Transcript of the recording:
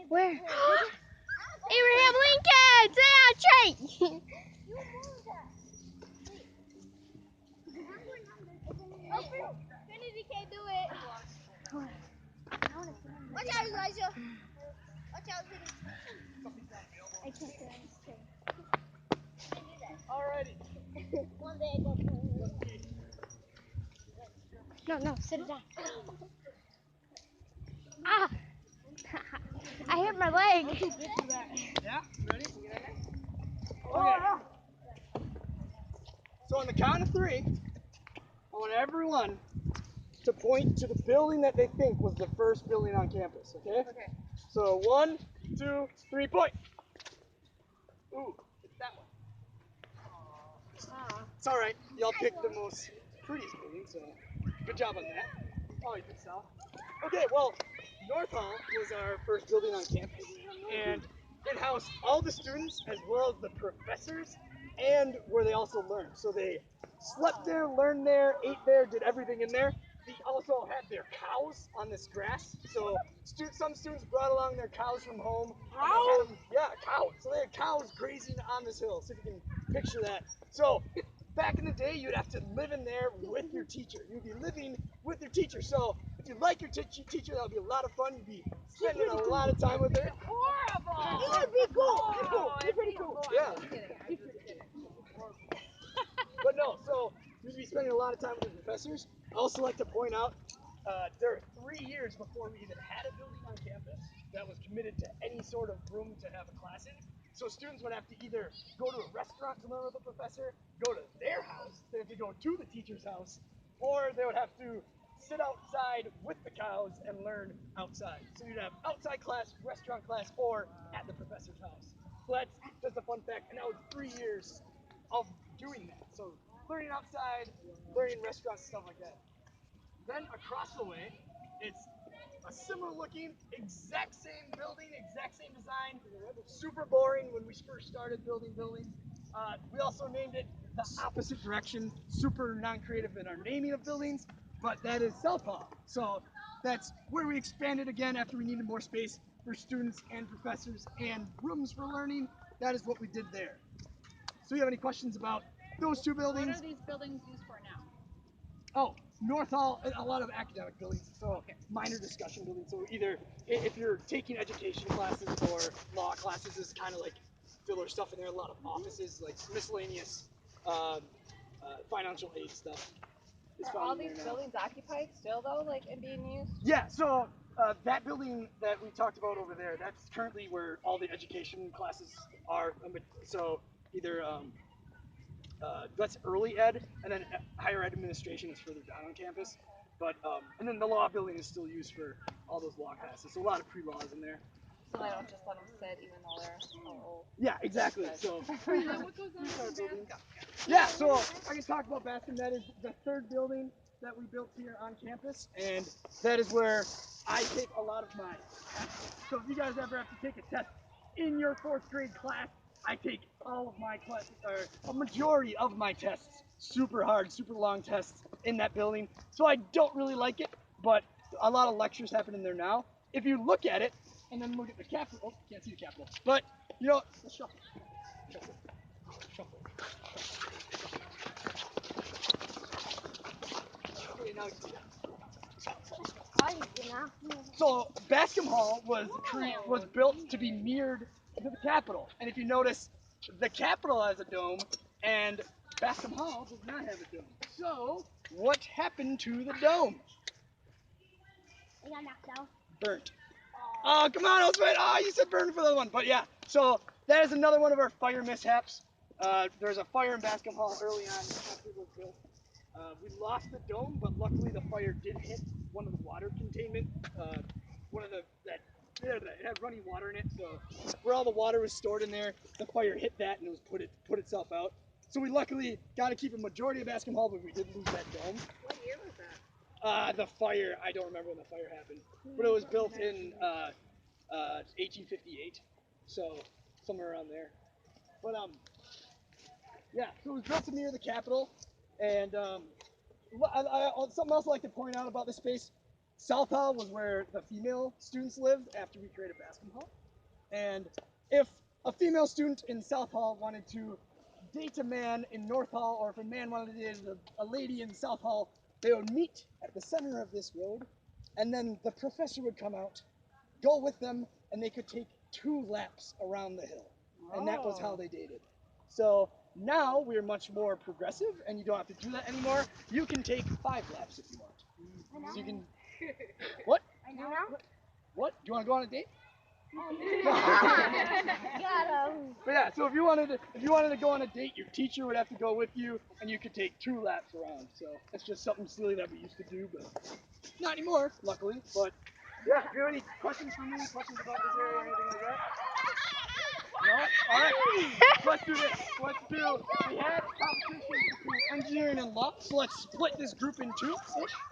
Where? Abraham Lincoln! Say out straight! Trinity can't do it. Watch out, Elijah. Watch out, Trinity. I can't do it. Alrighty. One day I go No, sit it down. Ah! I hit my leg. Yeah, ready? Okay. So on the count of 3, I want everyone to point to the building that they think was the first building on campus, okay? Okay. So 1, 2, 3, point. Ooh, it's that one. It's alright, y'all picked the most prettiest building, so good job on that. Oh, you did so. Okay, well, North Hall was our first building on campus, and it housed all the students as well as the professors, and where they also learned. So they slept there, learned there, ate there, did everything in there. They also had their cows on this grass. So some students brought along their cows from home. Cows? Yeah, cows. So they had cows grazing on this hill. So if you can picture that. So back in the day, you'd have to live in there with your teacher. You'd be living with your teacher. So if you like your teacher, that would be a lot of fun. You'd be spending a lot of time with her. horrible. It would be cool. Be cool. Be pretty cool. Yeah. But no, so you'd be spending a lot of time with the professors. I also like to point out there are 3 years before we even had a building on campus that was committed to any sort of room to have a class in. So students would have to either go to a restaurant to learn with a professor, go to their house, they have to go to the teacher's house, or they would have to sit outside with the cows and learn outside. So you'd have outside class, restaurant class, or at the professor's house. So that's just a fun fact. And that was 3 years of doing that. So learning outside, learning in restaurants, stuff like that. Then across the way, it's a similar looking, exact same building, exact same design. Super boring when we first started building buildings. We also named it the opposite direction. Super non-creative in our naming of buildings, but that is South Hall. So that's where we expanded again after we needed more space for students and professors and rooms for learning. That is what we did there. So you have any questions about those two buildings? What are these buildings used for now? Oh, North Hall, a lot of academic buildings, so minor discussion buildings. So either if you're taking education classes or law classes, it's kind of like filler stuff in there. A lot of offices, like miscellaneous financial aid stuff. Are all these buildings occupied still though, like and being used? Yeah, so that building that we talked about over there, that's currently where all the education classes are. So either that's early ed, and then higher ed administration is further down on campus. But and then the law building is still used for all those law classes. So a lot of pre-laws in there. So they don't just let them sit even though they're old. Yeah, exactly. So yeah, so I can talk about Bascom. That is the 3rd building that we built here on campus, and that is where I take a lot of my tests. So if you guys ever have to take a test in your 4th grade class, I take all of my classes, or a majority of my tests, super hard, super long tests in that building. So I don't really like it, but a lot of lectures happen in there now. If you look at it, and then look at the Capitol, oh, can't see the Capitol, but you know, let's shuffle. Shuffle. Shuffle. Okay, now you see that. So Bascom Hall was built to be mirrored to the Capitol, and if you notice, the Capitol has a dome, and Bascom Hall does not have a dome. So what happened to the dome? It got knocked out. Burnt. Oh, come on, Osman. Oh, you said burn for the other one. But yeah, so that is another one of our fire mishaps. There's a fire in Bascom Hall early on after it was built. We lost the dome, but luckily the fire did hit one of the water containment, one of it had running water in it, so where all the water was stored in there, the fire hit that and it was put itself out. So we luckily got to keep a majority of Bascom Hall, but we did lose that dome. What year was that? The fire, I don't remember when the fire happened, but it was built in 1858, so somewhere around there. But yeah, so it was built near the Capitol, and something else I'd like to point out about this space, South Hall was where the female students lived after we created Bascom Hall. And if a female student in South Hall wanted to date a man in North Hall, or if a man wanted to date a lady in South Hall, they would meet at the center of this road, and then the professor would come out, go with them, and they could take 2 laps around the hill. And that was how they dated. So now we're much more progressive, and you don't have to do that anymore. You can take 5 laps if you want. So you can. What? I know. What? Do you want to go on a date? Got him. But yeah, so if you wanted to go on a date, your teacher would have to go with you, and you could take 2 laps around. So it's just something silly that we used to do, but not anymore, luckily. But yeah, if you have any questions for me, questions about this area or anything like that? No? All right. Let's do this. We had competition between engineering and law, so let's split this group in 2 ish.